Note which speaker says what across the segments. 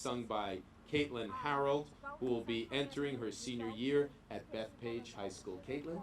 Speaker 1: sung by Caitlin Harold, who will be entering her senior year at Bethpage High School. Caitlin?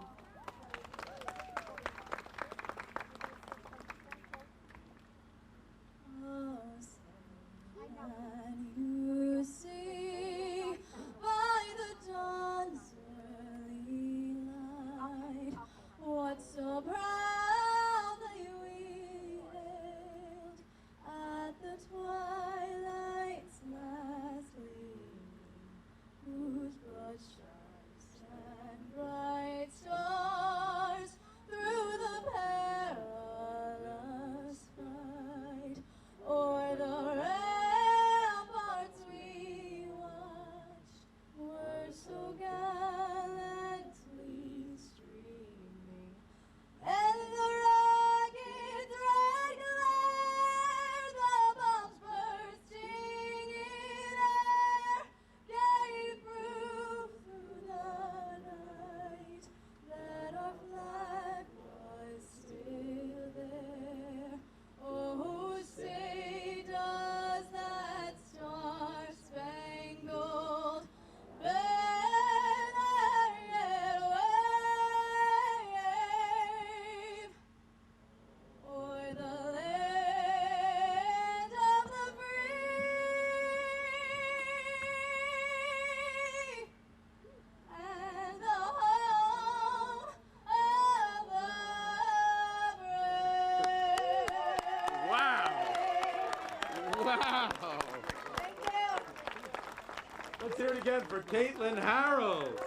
Speaker 1: Wow!
Speaker 2: Thank you.
Speaker 1: Let's hear it again for Caitlin Harold.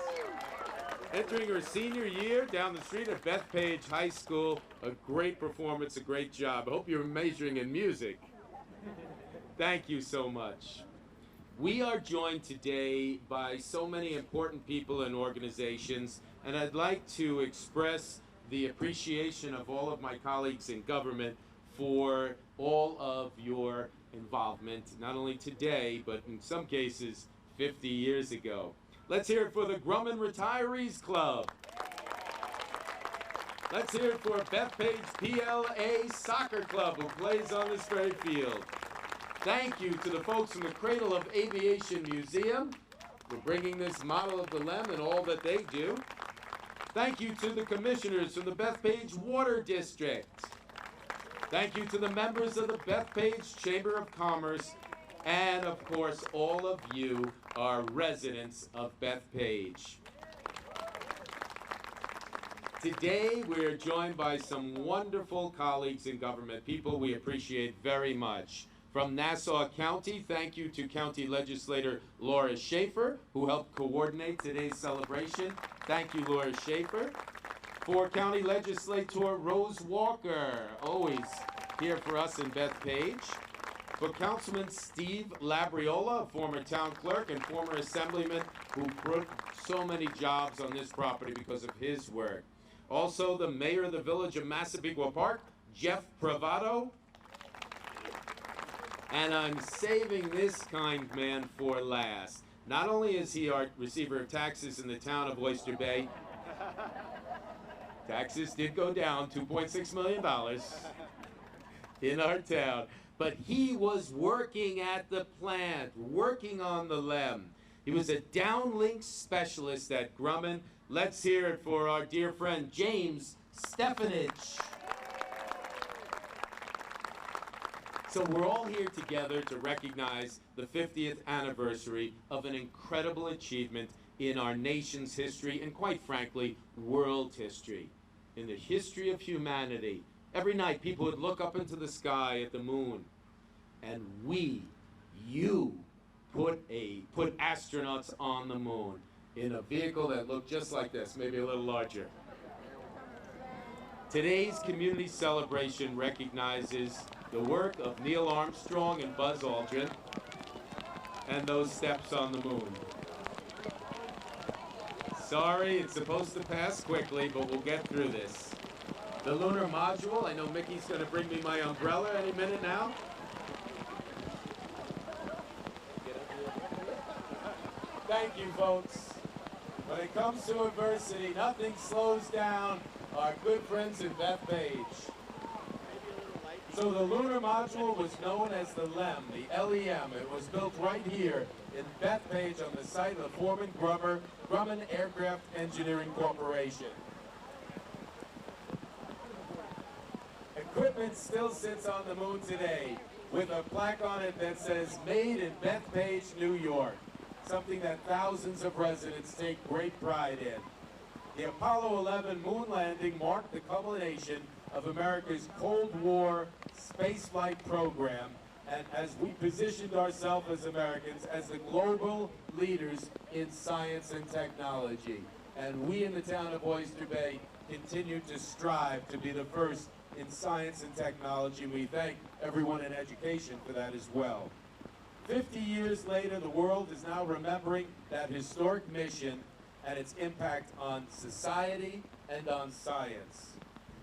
Speaker 1: Entering her senior year down the street at Bethpage High School. A great performance, a great job. I hope you're measuring in music. Thank you so much. We are joined today by so many important people and organizations, and I'd like to express the appreciation of all of my colleagues in government for all of your involvement, not only today, but in some cases 50 years ago. Let's hear it for the Grumman Retirees Club. Let's hear it for Bethpage PLA Soccer Club, who plays on this very field. Thank you to the folks from the Cradle of Aviation Museum for bringing this model of the LEM and all that they do. Thank you to the commissioners from the Bethpage Water District. Thank you to the members of the Bethpage Chamber of Commerce, and of course, all of you are residents of Bethpage. Today, we're joined by some wonderful colleagues in government, people we appreciate very much. From Nassau County, thank you to County Legislator Laura Schaefer, who helped coordinate today's celebration. Thank you, Laura Schaefer. For County Legislator Rose Walker, always here for us in Bethpage. For Councilman Steve Labriola, former town clerk and former assemblyman who put so many jobs on this property because of his work. Also, the mayor of the village of Massapequa Park, Jeff Pravato. And I'm saving this kind man for last. Not only is he our receiver of taxes in the town of Oyster Bay, taxes did go down $2.6 million in our town, but he was working at the plant, working on the LEM. He was a downlink specialist at Grumman. Let's hear it for our dear friend James Stefanich. So we're all here together to recognize the 50th anniversary of an incredible achievement in our nation's history and, quite frankly, world history. In the history of humanity, every night people would look up into the sky at the moon, and you put astronauts on the moon in a vehicle that looked just like this, maybe a little larger. Today's community celebration recognizes the work of Neil Armstrong and Buzz Aldrin and those steps on the moon. Sorry, it's supposed to pass quickly, but we'll get through this. The Lunar Module, I know Mickey's going to bring me my umbrella any minute now. Thank you, folks. When it comes to adversity, nothing slows down our good friends in Bethpage. So the Lunar Module was known as the LEM, the L-E-M. It was built right here in Bethpage on the site of the former Grumman Aircraft Engineering Corporation. Equipment still sits on the moon today with a plaque on it that says, "Made in Bethpage, New York," something that thousands of residents take great pride in. The Apollo 11 moon landing marked the culmination of America's Cold War spaceflight program, and as we positioned ourselves as Americans as the global leaders in science and technology. And we in the town of Oyster Bay continue to strive to be the first in science and technology. We thank everyone in education for that as well. 50 years later, the world is now remembering that historic mission and its impact on society and on science.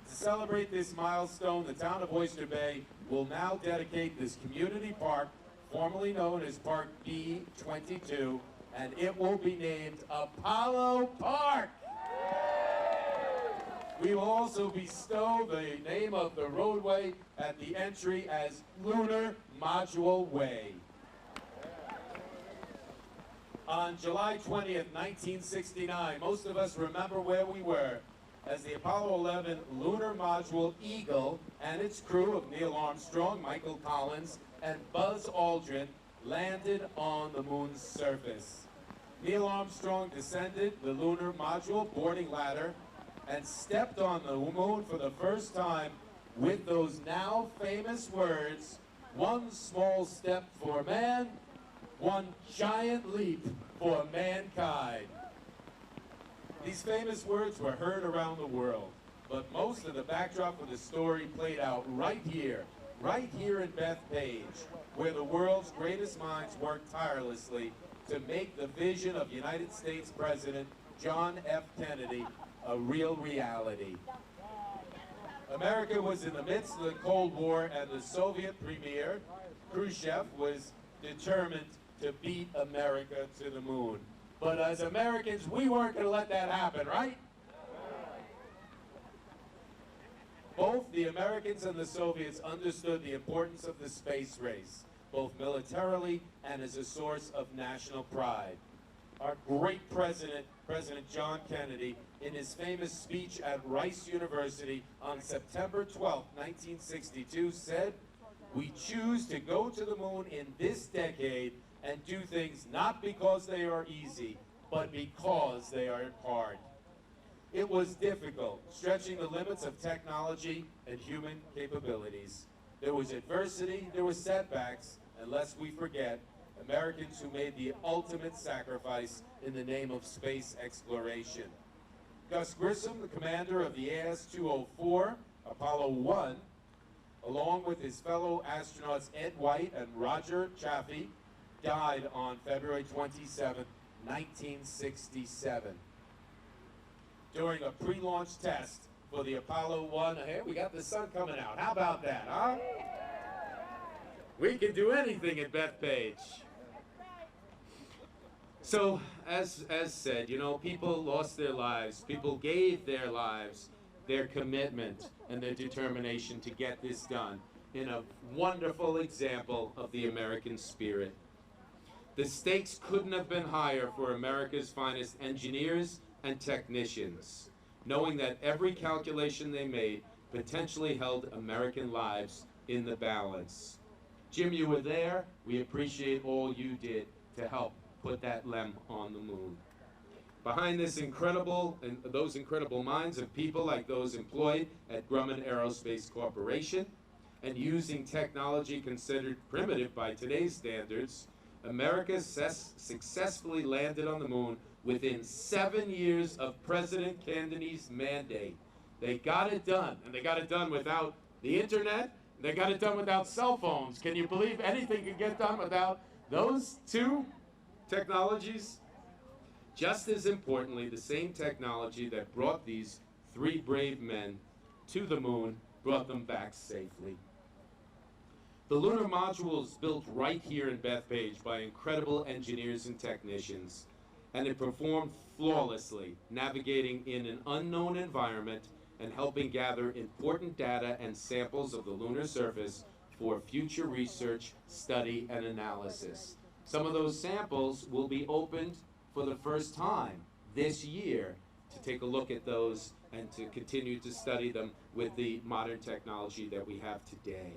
Speaker 1: To celebrate this milestone, the town of Oyster Bay will now dedicate this community park, formerly known as Park B22, and it will be named Apollo Park. We will also bestow the name of the roadway at the entry as Lunar Module Way. On July 20th, 1969, most of us remember where we were as the Apollo 11 Lunar Module Eagle and its crew of Neil Armstrong, Michael Collins, and Buzz Aldrin landed on the moon's surface. Neil Armstrong descended the Lunar Module boarding ladder and stepped on the moon for the first time with those now famous words, "One small step for man, one giant leap for mankind." These famous words were heard around the world, but most of the backdrop of the story played out right here in Bethpage, where the world's greatest minds worked tirelessly to make the vision of United States President John F. Kennedy a real reality. America was in the midst of the Cold War, and the Soviet premier, Khrushchev, was determined to beat America to the moon. But as Americans, we weren't going to let that happen, right? Both the Americans and the Soviets understood the importance of the space race, both militarily and as a source of national pride. Our great president, President John Kennedy, in his famous speech at Rice University on September 12, 1962, said, "We choose to go to the moon in this decade and do things not because they are easy, but because they are hard." It was difficult, stretching the limits of technology and human capabilities. There was adversity, there were setbacks, and lest we forget, Americans who made the ultimate sacrifice in the name of space exploration. Gus Grissom, the commander of the AS-204, Apollo 1, along with his fellow astronauts Ed White and Roger Chaffee, died on February 27, 1967. During a pre-launch test for the Apollo 1, hey, we got the sun coming out. How about that, huh? We can do anything at Bethpage. So, as said, you know, people lost their lives. People gave their lives, their commitment, and their determination to get this done in a wonderful example of the American spirit. The stakes couldn't have been higher for America's finest engineers and technicians, knowing that every calculation they made potentially held American lives in the balance. Jim, you were there. We appreciate all you did to help put that LEM on the moon. Behind this those incredible minds of people like those employed at Grumman Aerospace Corporation, and using technology considered primitive by today's standards, America successfully landed on the moon within 7 years of President Kennedy's mandate. They got it done, and they got it done without the internet. They got it done without cell phones. Can you believe anything could get done without those two technologies? Just as importantly, the same technology that brought these three brave men to the moon brought them back safely. The Lunar Module is built right here in Bethpage by incredible engineers and technicians, and it performed flawlessly, navigating in an unknown environment and helping gather important data and samples of the lunar surface for future research, study, and analysis. Some of those samples will be opened for the first time this year to take a look at those and to continue to study them with the modern technology that we have today.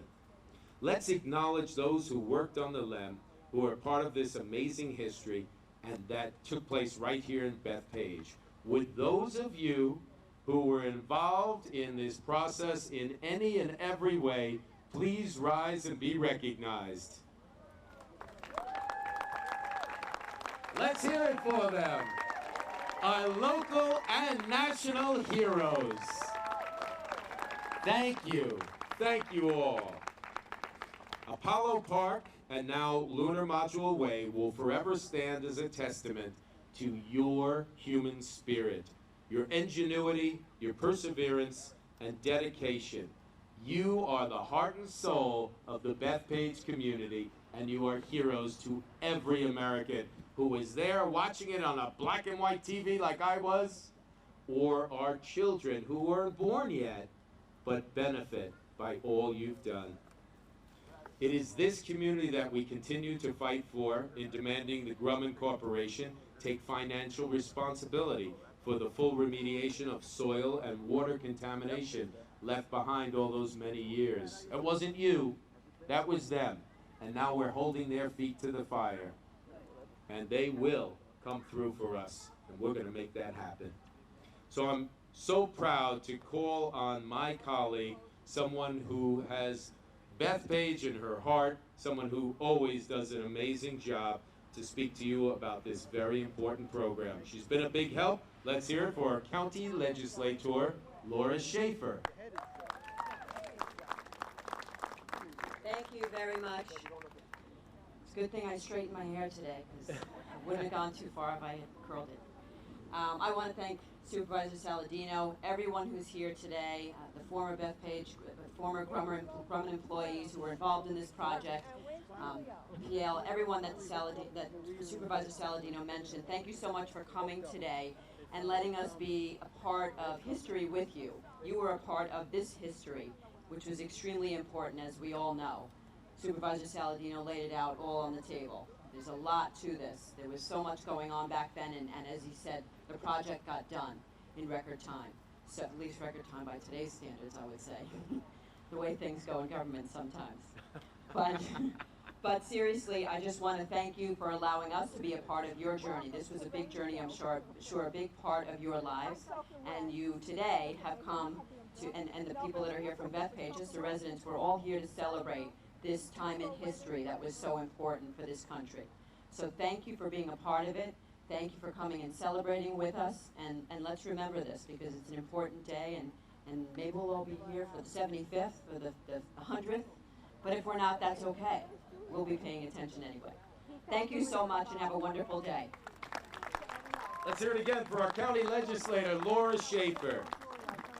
Speaker 1: Let's acknowledge those who worked on the LEM, who are part of this amazing history, and that took place right here in Bethpage. Would those of you who were involved in this process in any and every way, please rise and be recognized. Let's hear it for them. Our local and national heroes. Thank you. Thank you all. Apollo Park and now Lunar Module Way will forever stand as a testament to your human spirit, your ingenuity, your perseverance, and dedication. You are the heart and soul of the Bethpage community, and you are heroes to every American who is there watching it on a black and white TV like I was, or our children who weren't born yet, but benefit by all you've done. It is this community that we continue to fight for in demanding the Grumman Corporation take financial responsibility for the full remediation of soil and water contamination left behind all those many years. It wasn't you, that was them. And now we're holding their feet to the fire. And they will come through for us, and we're gonna make that happen. So I'm so proud to call on my colleague, someone who has Bethpage in her heart, someone who always does an amazing job, to speak to you about this very important program. She's been a big help. Let's hear it for our county legislator, Laura Schaefer.
Speaker 2: Thank you very much. It's a good thing I straightened my hair today, because I wouldn't have gone too far if I had curled it. I want to thank Supervisor Saladino, everyone who's here today, the former Bethpage, former Grumman employees who were involved in this project, PL, everyone that Supervisor Saladino mentioned. Thank you so much for coming today and letting us be a part of history with you. You were a part of this history, which was extremely important, as we all know. Supervisor Saladino laid it out all on the table. There's a lot to this. There was so much going on back then, and as he said, the project got done in record time. So at least record time by today's standards, I would say. The way things go in government sometimes. But seriously, I just want to thank you for allowing us to be a part of your journey. This was a big journey, I'm sure a big part of your lives. And you today have come to, and the people that are here from Bethpage, just the residents, we're all here to celebrate this time in history that was so important for this country. So thank you for being a part of it. Thank you for coming and celebrating with us. And let's remember this, because it's an important day, and maybe we'll all be here for the 75th, for the 100th. But if we're not, that's okay. We'll be paying attention anyway. Thank you so much, and have a wonderful day.
Speaker 1: Let's hear it again for our county legislator, Laura Schaefer.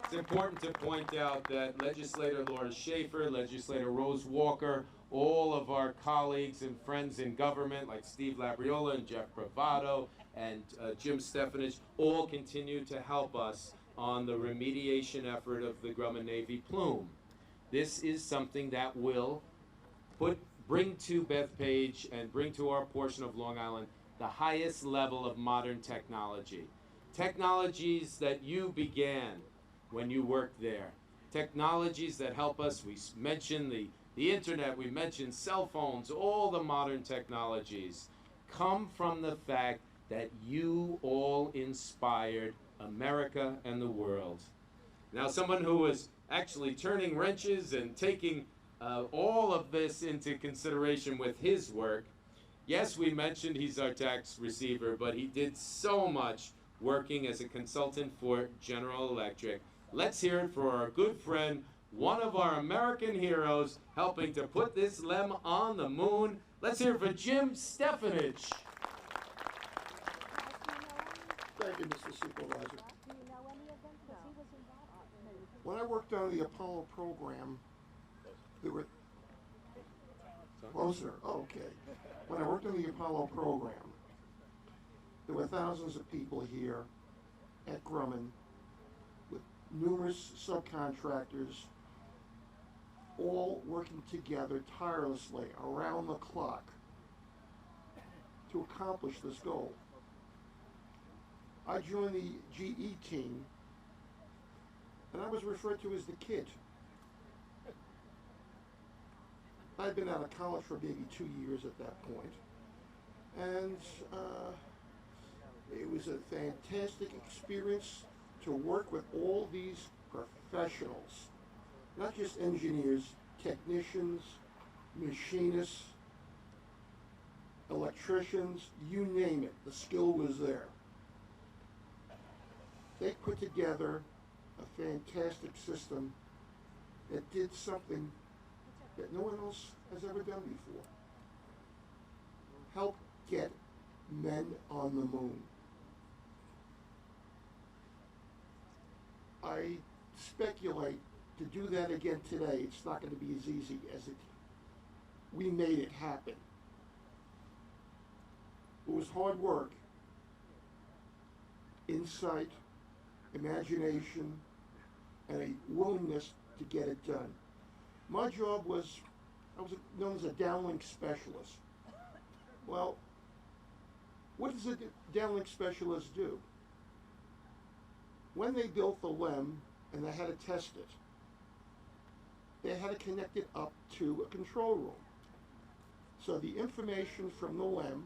Speaker 1: It's important to point out that Legislator Laura Schaefer, Legislator Rose Walker, all of our colleagues and friends in government like Steve Labriola and Jeff Bravado and Jim Stefanich all continue to help us on the remediation effort of the Grumman Navy plume. This is something that will bring to Bethpage and bring to our portion of Long Island the highest level of modern technology. Technologies that you began when you worked there. Technologies that help us. We mentioned the internet, we mentioned cell phones, all the modern technologies come from the fact that you all inspired America and the world. Now, someone who was actually turning wrenches and taking all of this into consideration with his work. Yes, we mentioned he's our tax receiver, but he did so much working as a consultant for General Electric. Let's hear it for our good friend, one of our American heroes, helping to put this LEM on the moon. Let's hear it for Jim Stefanich.
Speaker 3: Thank you, Mr. Supervisor. When I worked on the Apollo program, there were closer. Oh, okay. When I worked on the Apollo program, there were thousands of people here at Grumman with numerous subcontractors, all working together tirelessly around the clock to accomplish this goal. I joined the GE team, and I was referred to as the kid. I'd been out of college for maybe 2 years at that point, and it was a fantastic experience to work with all these professionals, not just engineers, technicians, machinists, electricians, you name it, the skill was there. They put together a fantastic system that did something that no one else has ever done before. Help get men on the moon. I speculate to do that again today, it's not going to be as easy as we made it happen. It was hard work, insight, imagination, and a willingness to get it done. My job was, I was known as a downlink specialist. Well, what does a downlink specialist do? When they built the LEM and they had to test it, they had to connect it up to a control room. So the information from the LEM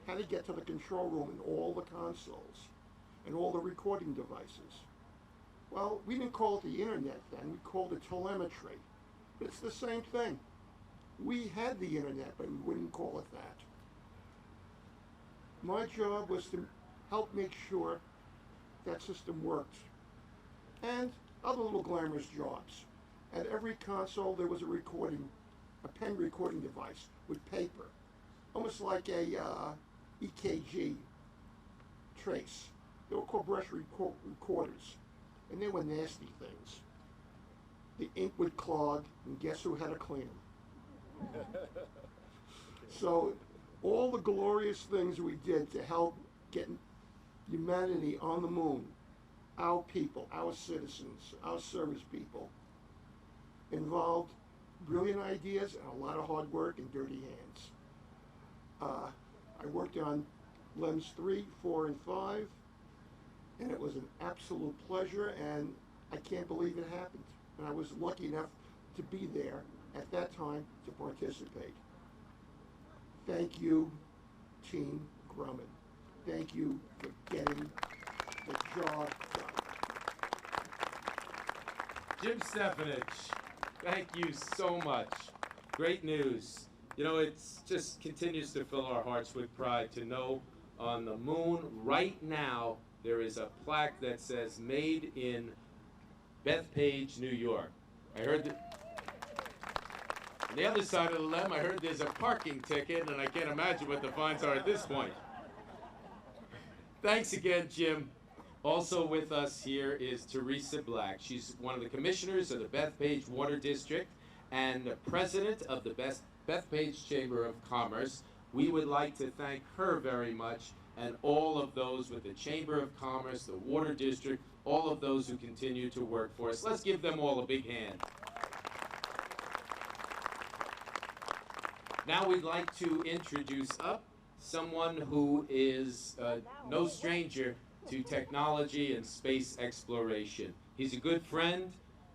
Speaker 3: had to get to the control room and all the consoles and all the recording devices. Well, we didn't call it the internet then, we called it telemetry. But it's the same thing. We had the internet, but we wouldn't call it that. My job was to help make sure that system worked. And other little glamorous jobs. At every console there was a pen recording device with paper. Almost like a EKG trace. They were called brush recorders. And they were nasty things. The ink would clog, and guess who had to clean them? So, all the glorious things we did to help get humanity on the moon, our people, our citizens, our service people, involved brilliant ideas and a lot of hard work and dirty hands. I worked on LEMs 3, 4, and 5, and it was an absolute pleasure, and I can't believe it happened. And I was lucky enough to be there at that time to participate. Thank you, Team Grumman. Thank you for getting the job done.
Speaker 1: Jim Stefanich, thank you so much. Great news. You know, it just continues to fill our hearts with pride to know on the moon right now there is a plaque that says made in Bethpage, New York. I heard that on the other side of the LEM, I heard there's a parking ticket, and I can't imagine what the fines are at this point. Thanks again, Jim. Also with us here is Teresa Black. She's one of the commissioners of the Bethpage Water District and the president of the Bethpage Chamber of Commerce. We would like to thank her very much and all of those with the Chamber of Commerce, the Water District, all of those who continue to work for us. Let's give them all a big hand. Now we'd like to introduce up someone who is no stranger to technology and space exploration. He's a good friend.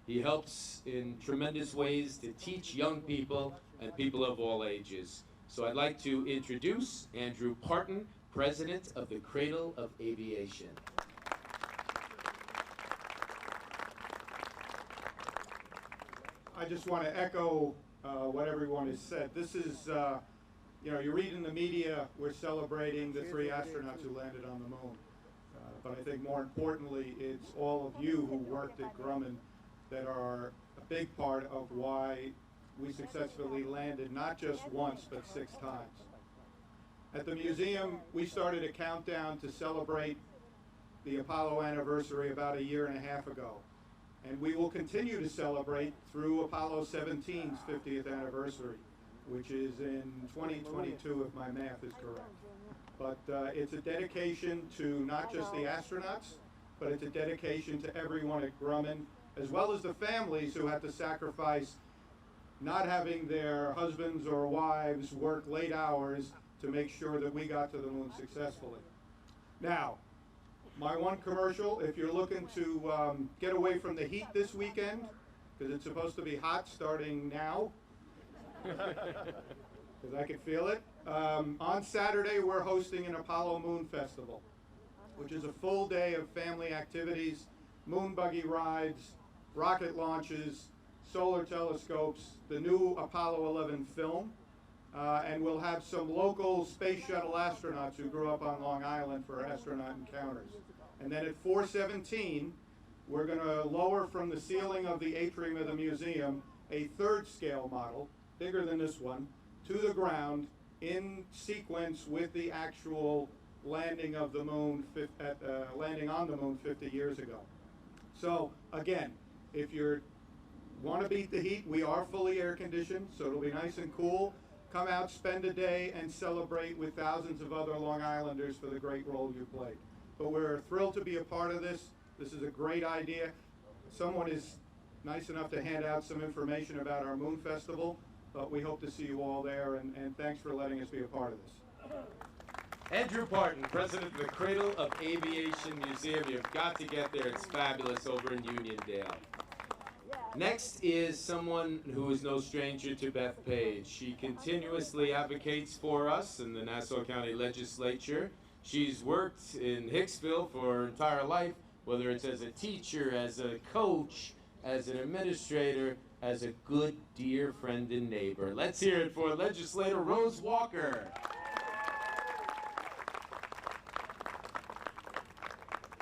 Speaker 1: He helps in tremendous ways to teach young people and people of all ages. So I'd like to introduce Andrew Parton, President of the Cradle of Aviation.
Speaker 4: I just want to echo what everyone has said. This is, you know, you read in the media, we're celebrating the 3 astronauts who landed on the moon. But I think more importantly, it's all of you who worked at Grumman that are a big part of why we successfully landed not just once, but 6 times. At the museum, we started a countdown to celebrate the Apollo anniversary about 1.5 years ago. And we will continue to celebrate through Apollo 17's 50th anniversary, which is in 2022 if my math is correct. But it's a dedication to not just the astronauts, but it's a dedication to everyone at Grumman, as well as the families who had to sacrifice not having their husbands or wives work late hours to make sure that we got to the moon successfully. Now, my one commercial, if you're looking to get away from the heat this weekend, because it's supposed to be hot starting now, because I can feel it. On Saturday, we're hosting an Apollo Moon Festival, which is a full day of family activities, moon buggy rides, rocket launches, solar telescopes, the new Apollo 11 film, and we'll have some local space shuttle astronauts who grew up on Long Island for astronaut encounters. And then at 4:17, we're going to lower from the ceiling of the atrium of the museum a third scale model, bigger than this one, to the ground in sequence with the actual landing of the moon, landing on the moon 50 years ago. So again, if you want to beat the heat, we are fully air conditioned, so it'll be nice and cool. Come out, spend a day, and celebrate with thousands of other Long Islanders for the great role you played. But we're thrilled to be a part of this. This is a great idea. Someone is nice enough to hand out some information about our Moon Festival, but we hope to see you all there, and thanks for letting us be a part of this.
Speaker 1: Andrew Parton, president of the Cradle of Aviation Museum. You've got to get there. It's fabulous over in Uniondale. Next is someone who is no stranger to Bethpage. She continuously advocates for us in the Nassau County Legislature. She's worked in Hicksville for her entire life, whether it's as a teacher, as a coach, as an administrator, as a good, dear friend and neighbor. Let's hear it for Legislator Rose Walker.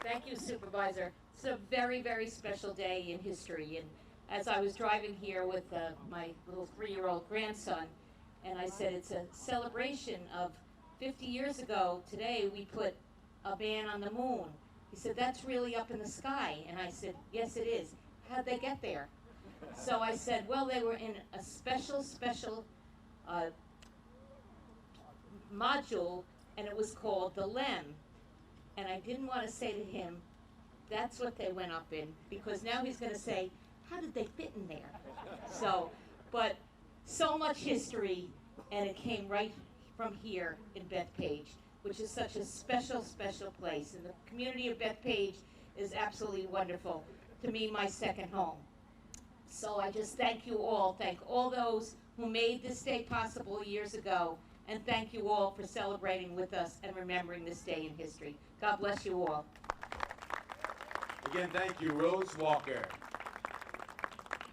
Speaker 5: Thank you, Supervisor. It's a very, very special day in history. And as I was driving here with my little 3-year-old grandson, and I said it's a celebration of 50 years ago today we put a man on the moon. He said, that's really up in the sky. And I said, yes, it is. How'd they get there? So I said, well, they were in a special module, and it was called the LEM. And I didn't want to say to him, that's what they went up in, because now he's going to say, how did they fit in there? So, but so much history, and it came right from here in Bethpage, which is such a special, special place. And the community of Bethpage is absolutely wonderful. To me, my second home. So I just thank you all. Thank all those who made this day possible years ago. And thank you all for celebrating with us and remembering this day in history. God bless you all.
Speaker 1: Again, thank you, Rose Walker.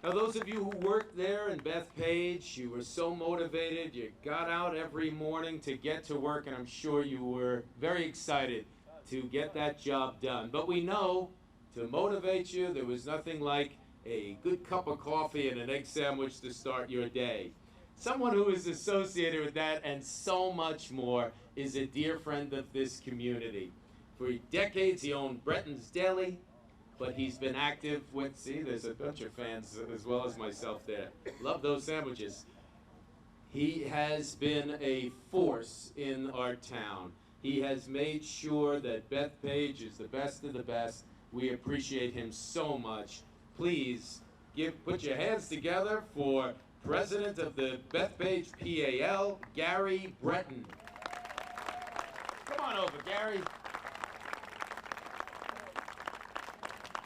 Speaker 1: Now, those of you who worked there in Bethpage, you were so motivated, you got out every morning to get to work, and I'm sure you were very excited to get that job done. But we know, to motivate you, there was nothing like a good cup of coffee and an egg sandwich to start your day. Someone who is associated with that and so much more is a dear friend of this community. For decades, he owned Breton's Deli, but he's been active with, see, there's a bunch of fans as well as myself there. Love those sandwiches. He has been a force in our town. He has made sure that Bethpage is the best of the best. We appreciate him so much. Please put your hands together for President of the Bethpage PAL, Gary Breton. Come on over, Gary.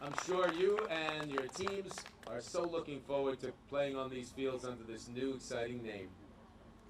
Speaker 1: I'm sure you and your teams are so looking forward to playing on these fields under this new exciting name.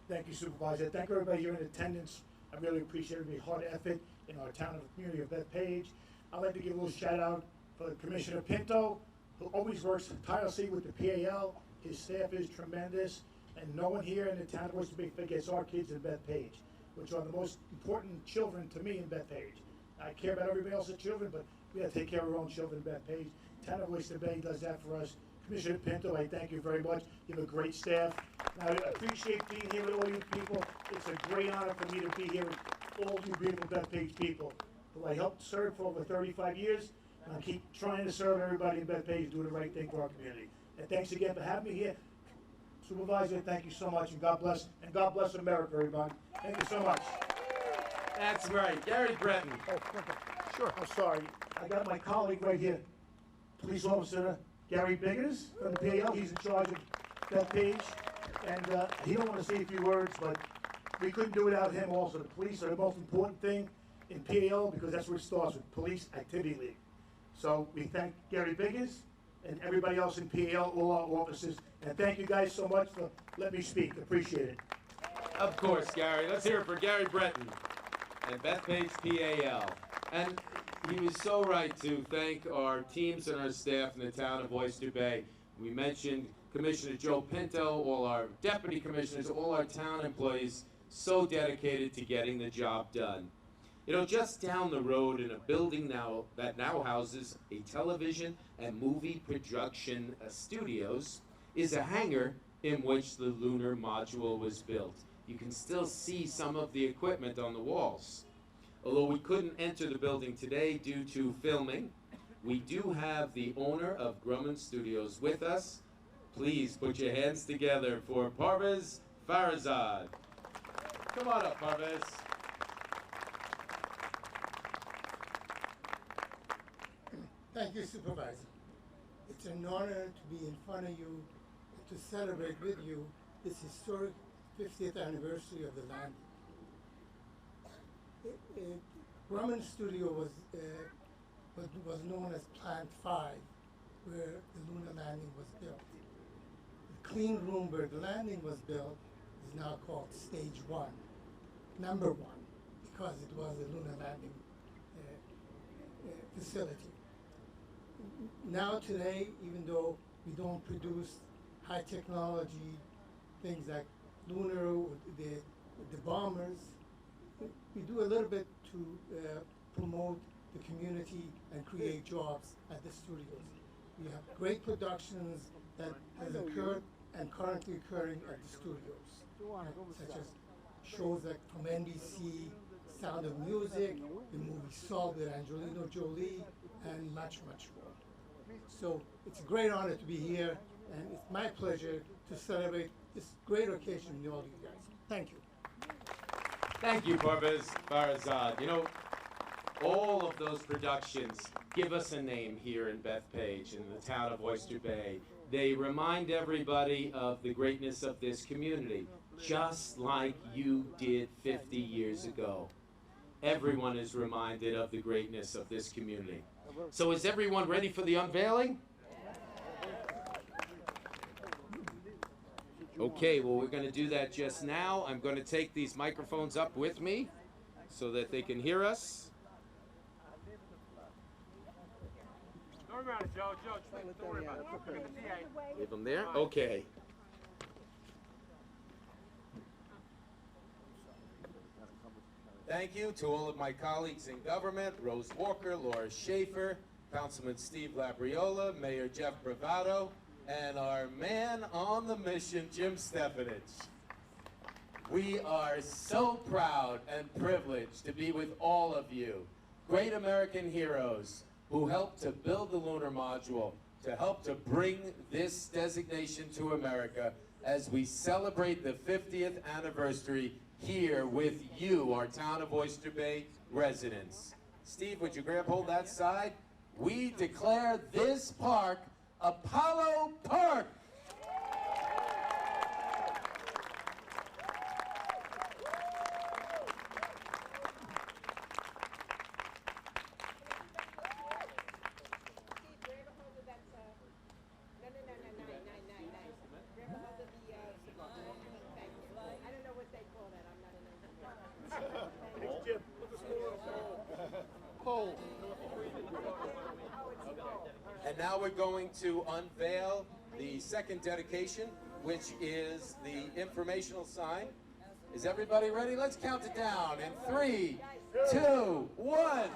Speaker 6: Thank you, Supervisor. Thank everybody here in attendance. I really appreciate everybody's hard effort in our town and community of Bethpage. I'd like to give a little shout out for Commissioner Pinto, who always works tirelessly with the PAL. His staff is tremendous, and no one here in the town of Oyster forgets our kids in Bethpage, which are the most important children to me in Bethpage. I care about everybody else's children, but we have to take care of our own children in Bethpage. Town of Oyster Bay does that for us. Commissioner Pinto, I thank you very much. You have a great staff. I appreciate being here with all you people. It's a great honor for me to be here with all you beautiful Bethpage people, who I helped serve for over 35 years, and I keep trying to serve everybody in Bethpage, do the right thing for our community. And thanks again for having me here. Supervisor, thank you so much, and God bless America, everybody. Thank you so much.
Speaker 1: That's right, Gary Breton.
Speaker 6: Oh, sure. I'm sorry. I got my colleague right here, Police Officer Gary Biggers from the PAL. He's in charge of Bethpage. And he don't want to say a few words, but we couldn't do without him also. The police are the most important thing in PAL because that's where it starts with Police Activity League. So we thank Gary Biggers and everybody else in PAL, all our officers. And thank you guys so much for letting me speak. Appreciate it.
Speaker 1: Of course, Gary. Let's hear it for Gary Breton and Bethpage PAL. And he was so right to thank our teams and our staff in the town of Oyster Bay. We mentioned Commissioner Joe Pinto, all our deputy commissioners, all our town employees, so dedicated to getting the job done. You know, just down the road in a building that now houses a television and movie production studios is a hangar in which the Lunar Module was built. You can still see some of the equipment on the walls. Although we couldn't enter the building today due to filming, we do have the owner of Grumman Studios with us. Please put your hands together for Parvez Farazad. Come on up, Parvez.
Speaker 7: Thank you, Supervisor. It's an honor to be in front of you and to celebrate with you this historic 50th anniversary of the landing. Grumman Studio was known as Plant 5, where the lunar landing was built. The clean room where the landing was built is now called Stage 1, number 1, because it was a lunar landing facility. Now today, even though we don't produce high technology things like lunar, the bombers, we do a little bit to promote the community and create jobs at the studios. We have great productions that has occurred and currently occurring at the studios, such as shows like from NBC, Sound of Music, the movie Salt with Angelina Jolie, and much, much more. So it's a great honor to be here, and it's my pleasure to celebrate this great occasion with all you guys. Thank you.
Speaker 1: Thank you, Parvez Farazad. You know, all of those productions give us a name here in Bethpage, in the town of Oyster Bay. They remind everybody of the greatness of this community, just like you did 50 years ago. Everyone is reminded of the greatness of this community. So is everyone ready for the unveiling? Okay, well, we're going to do that just now. I'm going to take these microphones up with me so that they can hear us.
Speaker 8: Don't worry about it, Joe. Don't worry about it.
Speaker 1: Leave them there? Okay. Thank you to all of my colleagues in government, Rose Walker, Laura Schaefer, Councilman Steve Labriola, Mayor Jeff Bravado, and our man on the mission, Jim Stefanich. We are so proud and privileged to be with all of you, great American heroes who helped to build the Lunar Module, to help to bring this designation to America as we celebrate the 50th anniversary here with you, our town of Oyster Bay residents. Steve, would you grab hold that side? We declare this park Apollo Park. And now we're going to unveil the second dedication, which is the informational sign. Is everybody ready? Let's count it down in 3, 2, 1.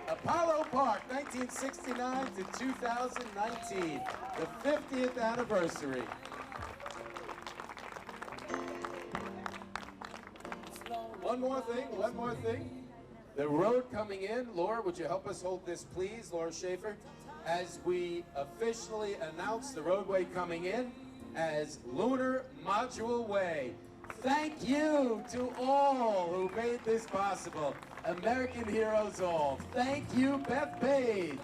Speaker 1: Apollo Park, 1969 to 2019, the 50th anniversary. One more thing. The road coming in, Laura, would you help us hold this, please, Laura Schaefer, as we officially announce the roadway coming in as Lunar Module Way. Thank you to all who made this possible. American heroes all. Thank you, Bethpage.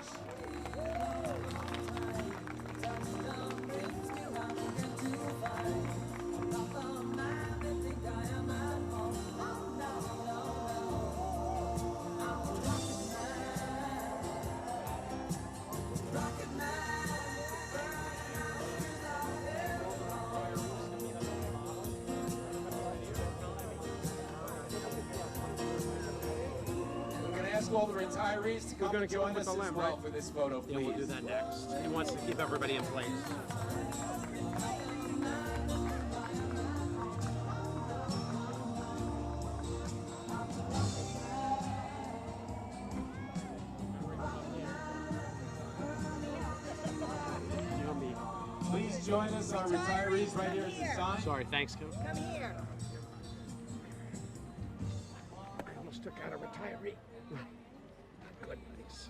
Speaker 1: All the retirees to come and join us as well for this photo, please.
Speaker 9: Yeah, we'll do that next. He wants to keep everybody in place.
Speaker 1: Please join us, our retirees, right here at the sign.
Speaker 9: Sorry, thanks, Kim.
Speaker 5: Come here.
Speaker 6: I almost took out a retiree. Good, nice.